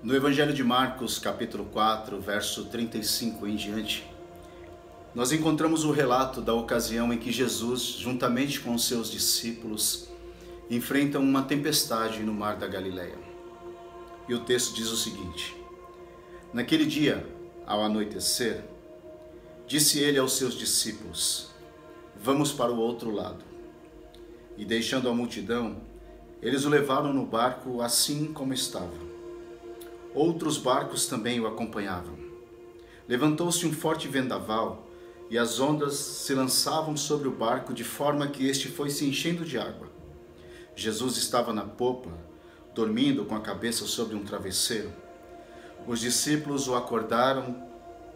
No Evangelho de Marcos, capítulo 4, verso 35 em diante, nós encontramos o relato da ocasião em que Jesus, juntamente com os seus discípulos, enfrentam uma tempestade no mar da Galileia. E o texto diz o seguinte: naquele dia, ao anoitecer, disse ele aos seus discípulos: vamos para o outro lado. E deixando a multidão, eles o levaram no barco assim como estava. Outros barcos também o acompanhavam. Levantou-se um forte vendaval e as ondas se lançavam sobre o barco de forma que este foi se enchendo de água. Jesus estava na popa, dormindo com a cabeça sobre um travesseiro. Os discípulos o acordaram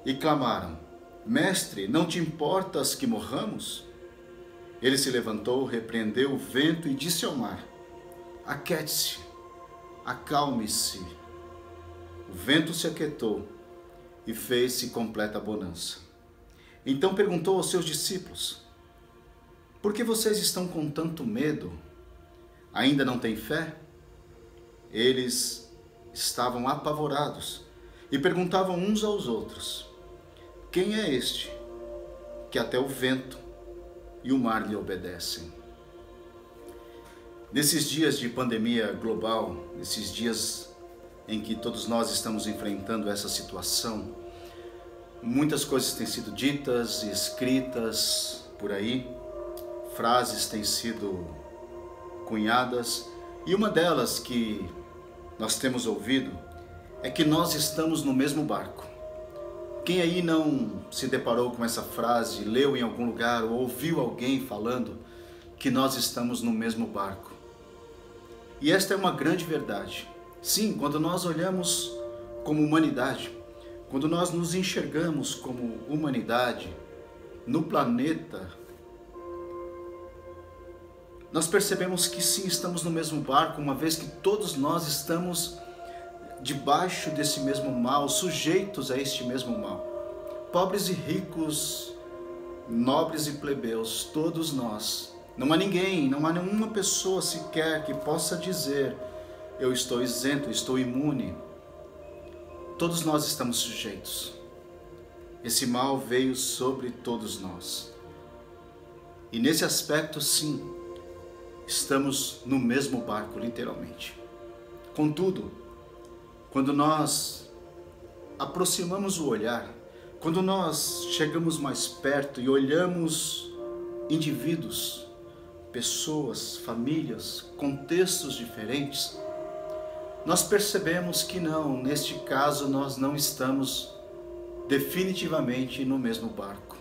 e clamaram: Mestre, não te importas que morramos? Ele se levantou, repreendeu o vento e disse ao mar: Aquiete-se, acalme-se. O vento se aquietou e fez-se completa bonança. Então perguntou aos seus discípulos: por que vocês estão com tanto medo? Ainda não têm fé? Eles estavam apavorados e perguntavam uns aos outros: quem é este que até o vento e o mar lhe obedecem? Nesses dias de pandemia global, nesses dias em que todos nós estamos enfrentando essa situação, muitas coisas têm sido ditas e escritas por aí, frases têm sido cunhadas, e uma delas que nós temos ouvido é que nós estamos no mesmo barco. Quem aí não se deparou com essa frase, leu em algum lugar ou ouviu alguém falando que nós estamos no mesmo barco? E esta é uma grande verdade. Sim, quando nós olhamos como humanidade, quando nós nos enxergamos como humanidade no planeta, nós percebemos que sim, estamos no mesmo barco, uma vez que todos nós estamos debaixo desse mesmo mal, sujeitos a este mesmo mal. Pobres e ricos, nobres e plebeus, todos nós. Não há ninguém, não há nenhuma pessoa sequer que possa dizer: eu estou isento, estou imune. Todos nós estamos sujeitos. Esse mal veio sobre todos nós. E nesse aspecto, sim, estamos no mesmo barco, literalmente. Contudo, quando nós aproximamos o olhar, quando nós chegamos mais perto e olhamos indivíduos, pessoas, famílias, contextos diferentes, nós percebemos que não, neste caso nós não estamos definitivamente no mesmo barco.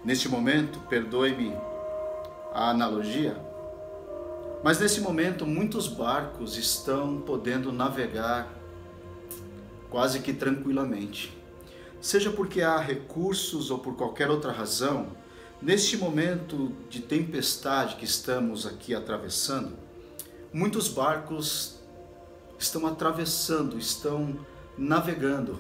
Neste momento, perdoe-me a analogia, mas nesse momento muitos barcos estão podendo navegar quase que tranquilamente. Seja porque há recursos ou por qualquer outra razão, neste momento de tempestade que estamos aqui atravessando, muitos barcos estão atravessando, estão navegando,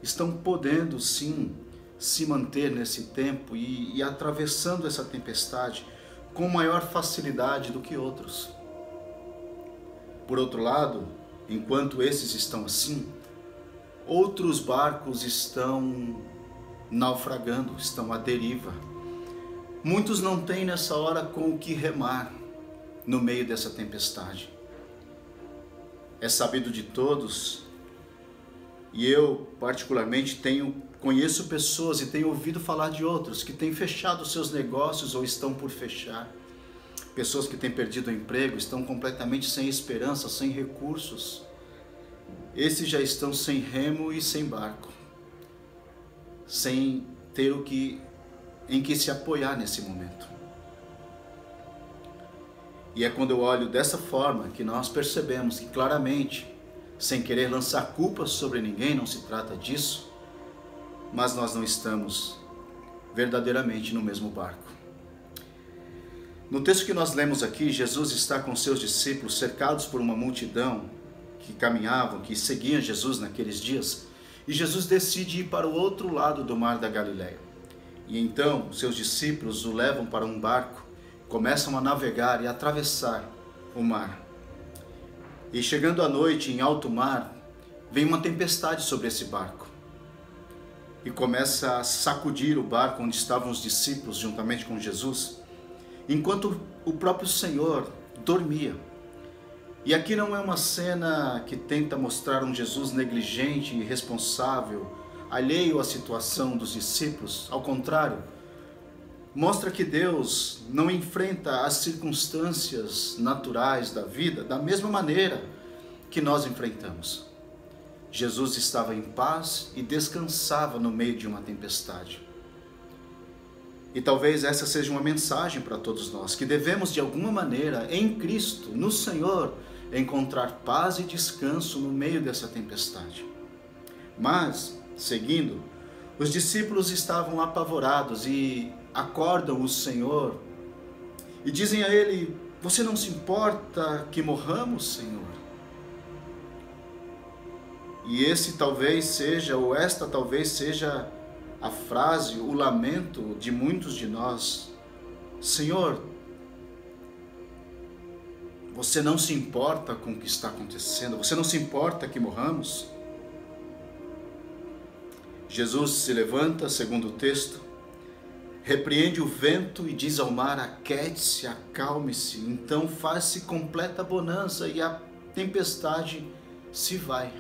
estão podendo sim se manter nesse tempo e atravessando essa tempestade com maior facilidade do que outros. Por outro lado, enquanto esses estão assim, outros barcos estão naufragando, estão à deriva. Muitos não têm nessa hora com o que remar no meio dessa tempestade. É sabido de todos, e eu particularmente conheço pessoas e tenho ouvido falar de outros que têm fechado seus negócios ou estão por fechar. Pessoas que têm perdido o emprego, estão completamente sem esperança, sem recursos. Esses já estão sem remo e sem barco, sem ter em que se apoiar nesse momento. E é quando eu olho dessa forma que nós percebemos que claramente, sem querer lançar culpas sobre ninguém, não se trata disso, mas nós não estamos verdadeiramente no mesmo barco. No texto que nós lemos aqui, Jesus está com seus discípulos cercados por uma multidão que caminhavam, que seguiam Jesus naqueles dias, e Jesus decide ir para o outro lado do mar da Galileia. E então seus discípulos o levam para um barco, começam a navegar e atravessar o mar. E chegando à noite em alto mar, vem uma tempestade sobre esse barco. E começa a sacudir o barco onde estavam os discípulos juntamente com Jesus, enquanto o próprio Senhor dormia. E aqui não é uma cena que tenta mostrar um Jesus negligente e irresponsável, alheio à situação dos discípulos. Ao contrário, mostra que Deus não enfrenta as circunstâncias naturais da vida da mesma maneira que nós enfrentamos. Jesus estava em paz e descansava no meio de uma tempestade. E talvez essa seja uma mensagem para todos nós, que devemos de alguma maneira, em Cristo, no Senhor, encontrar paz e descanso no meio dessa tempestade. Mas, seguindo, os discípulos estavam apavorados e acordam o Senhor e dizem a ele: você não se importa que morramos, Senhor? E esta talvez seja a frase, o lamento de muitos de nós. Senhor, você não se importa com o que está acontecendo? Você não se importa que morramos? Jesus se levanta, segundo o texto, repreende o vento e diz ao mar: aquiete-se, acalme-se. Então faz-se completa bonança e a tempestade se vai.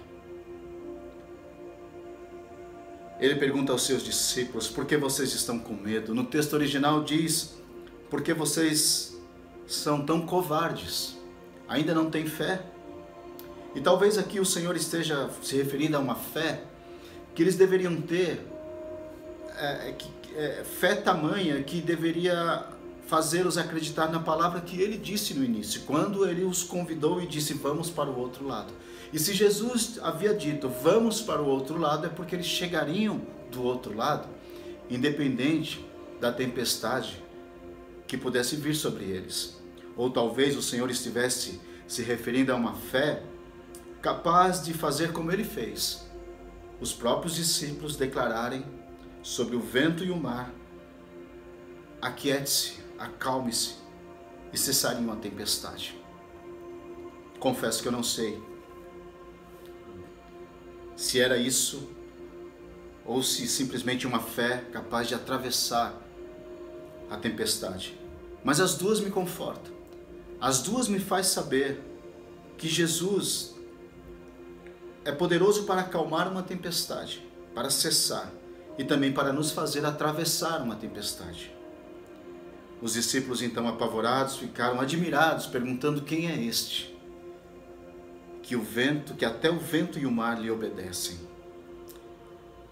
Ele pergunta aos seus discípulos: por que vocês estão com medo? No texto original diz: por que vocês são tão covardes? Ainda não têm fé? E talvez aqui o Senhor esteja se referindo a uma fé que eles deveriam ter, fé tamanha que deveria fazê-los acreditar na palavra que ele disse no início, quando ele os convidou e disse: vamos para o outro lado. E se Jesus havia dito: vamos para o outro lado, é porque eles chegariam do outro lado, independente da tempestade que pudesse vir sobre eles. Ou talvez o Senhor estivesse se referindo a uma fé capaz de fazer como ele fez, os próprios discípulos declararem sobre o vento e o mar: aquiete-se, acalme-se, e cessaria a tempestade. Confesso que eu não sei se era isso ou se simplesmente uma fé capaz de atravessar a tempestade. Mas as duas me confortam. As duas me faz saber que Jesus é poderoso para acalmar uma tempestade, para cessar e também para nos fazer atravessar uma tempestade. Os discípulos, então, apavorados, ficaram admirados, perguntando: quem é este? Que até o vento e o mar lhe obedecem.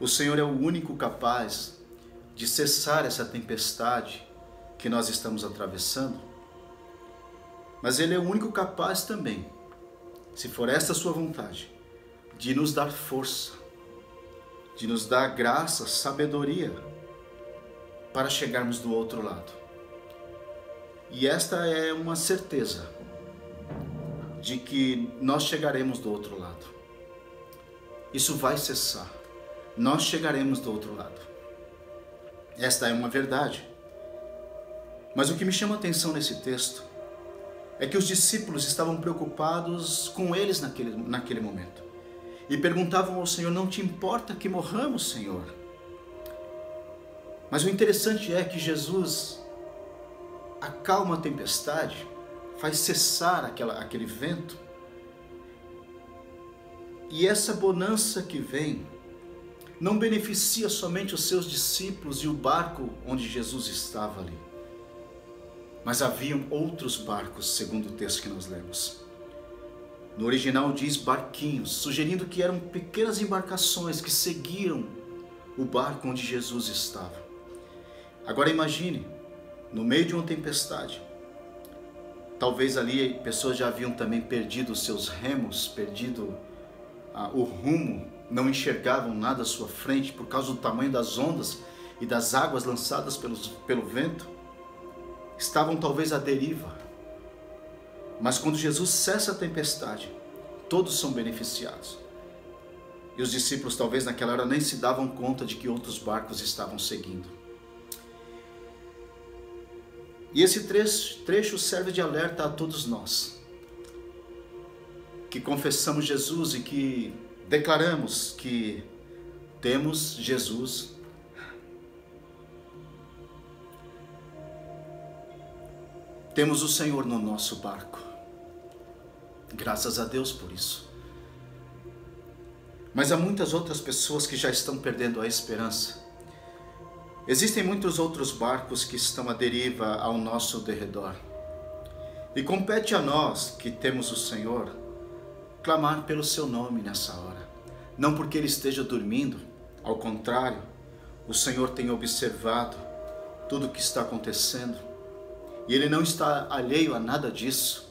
O Senhor é o único capaz de cessar essa tempestade que nós estamos atravessando. Mas Ele é o único capaz também, se for esta a sua vontade, de nos dar força, de nos dar graça, sabedoria, para chegarmos do outro lado. E esta é uma certeza de que nós chegaremos do outro lado. Isso vai cessar. Nós chegaremos do outro lado. Esta é uma verdade. Mas o que me chama a atenção nesse texto é que os discípulos estavam preocupados com eles naquele momento. E perguntavam ao Senhor: não te importa que morramos, Senhor? Mas o interessante é que Jesus acalma a tempestade, faz cessar aquele vento. E essa bonança que vem não beneficia somente os seus discípulos e o barco onde Jesus estava ali. Mas haviam outros barcos, segundo o texto que nós lemos. No original diz barquinhos, sugerindo que eram pequenas embarcações que seguiam o barco onde Jesus estava. Agora imagine, no meio de uma tempestade, talvez ali pessoas já haviam também perdido os seus remos, perdido o rumo, não enxergavam nada à sua frente por causa do tamanho das ondas e das águas lançadas pelo vento. Estavam talvez à deriva. Mas quando Jesus cessa a tempestade, todos são beneficiados. E os discípulos talvez naquela hora nem se davam conta de que outros barcos estavam seguindo. E esse trecho serve de alerta a todos nós. que confessamos Jesus e que declaramos que temos Jesus, temos o Senhor no nosso barco. Graças a Deus por isso. Mas há muitas outras pessoas que já estão perdendo a esperança. Existem muitos outros barcos que estão à deriva ao nosso derredor. E compete a nós, que temos o Senhor, clamar pelo seu nome nessa hora. Não porque ele esteja dormindo, ao contrário, o Senhor tem observado tudo o que está acontecendo e ele não está alheio a nada disso.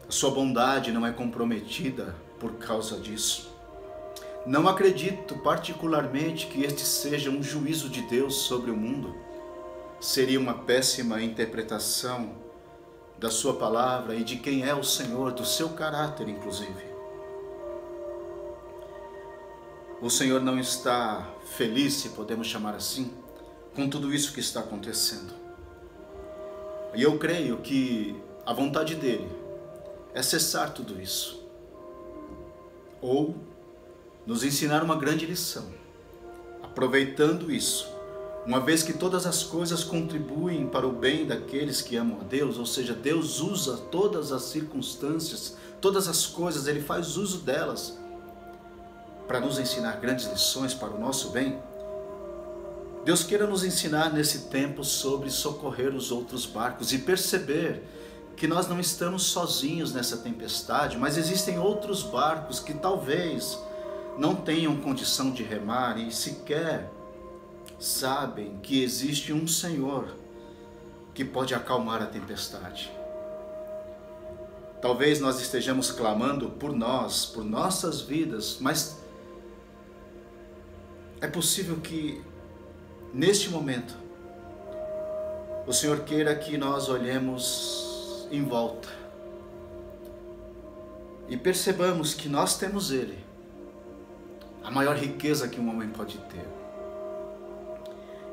A sua bondade não é comprometida por causa disso. Não acredito particularmente que este seja um juízo de Deus sobre o mundo. Seria uma péssima interpretação da sua palavra e de quem é o Senhor, do seu caráter inclusive. O Senhor não está feliz, se podemos chamar assim, com tudo isso que está acontecendo. E eu creio que a vontade dele é cessar tudo isso, ou nos ensinar uma grande lição, aproveitando isso, uma vez que todas as coisas contribuem para o bem daqueles que amam a Deus, ou seja, Deus usa todas as circunstâncias, todas as coisas, ele faz uso delas para nos ensinar grandes lições para o nosso bem. Deus queira nos ensinar nesse tempo sobre socorrer os outros barcos e perceber que nós não estamos sozinhos nessa tempestade, mas existem outros barcos que talvez não tenham condição de remar e sequer sabem que existe um Senhor que pode acalmar a tempestade. Talvez nós estejamos clamando por nós, por nossas vidas, mas é possível que neste momento o Senhor queira que nós olhemos em volta e percebamos que nós temos Ele, a maior riqueza que um homem pode ter.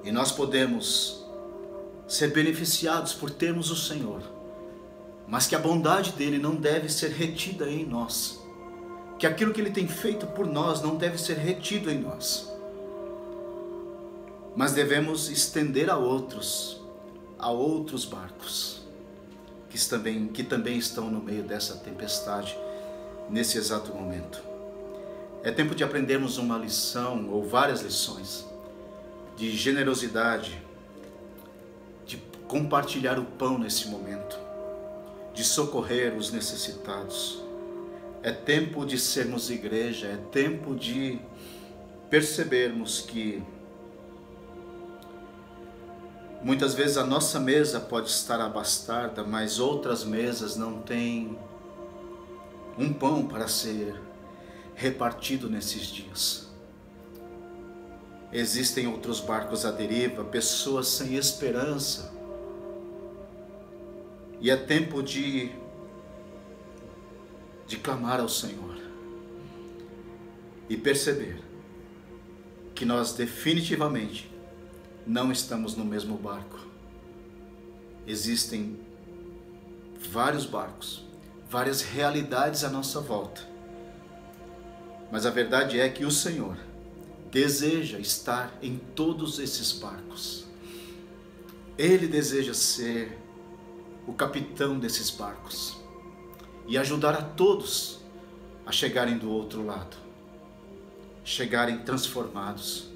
E nós podemos ser beneficiados por termos o Senhor, mas que a bondade dele não deve ser retida em nós, que aquilo que ele tem feito por nós não deve ser retido em nós, mas devemos estender a outros barcos que também estão no meio dessa tempestade nesse exato momento. É tempo de aprendermos uma lição ou várias lições de generosidade, de compartilhar o pão nesse momento, de socorrer os necessitados. É tempo de sermos igreja, é tempo de percebermos que muitas vezes a nossa mesa pode estar abastada, mas outras mesas não têm um pão para ser repartido nesses dias. Existem outros barcos à deriva, pessoas sem esperança. E é tempo de clamar ao Senhor e perceber que nós definitivamente não estamos no mesmo barco. Existem vários barcos, várias realidades à nossa volta. Mas a verdade é que o Senhor deseja estar em todos esses barcos. Ele deseja ser o capitão desses barcos e ajudar a todos a chegarem do outro lado, chegarem transformados,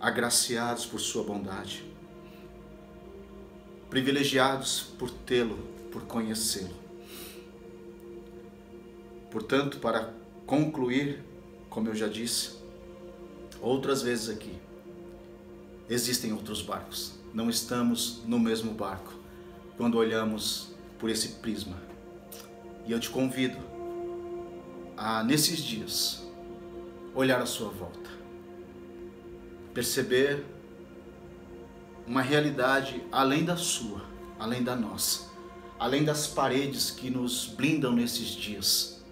agraciados por sua bondade, privilegiados por tê-lo, por conhecê-lo. Portanto, para concluir, como eu já disse outras vezes aqui, existem outros barcos. Não estamos no mesmo barco quando olhamos por esse prisma. E eu te convido a, nesses dias, olhar à sua volta, perceber uma realidade além da sua, além da nossa, além das paredes que nos blindam nesses dias.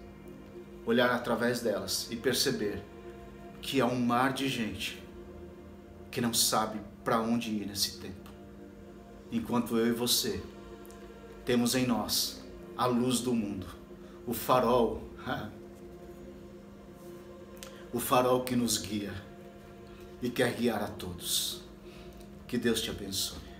Olhar através delas e perceber que há um mar de gente que não sabe para onde ir nesse tempo, enquanto eu e você temos em nós a luz do mundo, o farol que nos guia e quer guiar a todos. Que Deus te abençoe.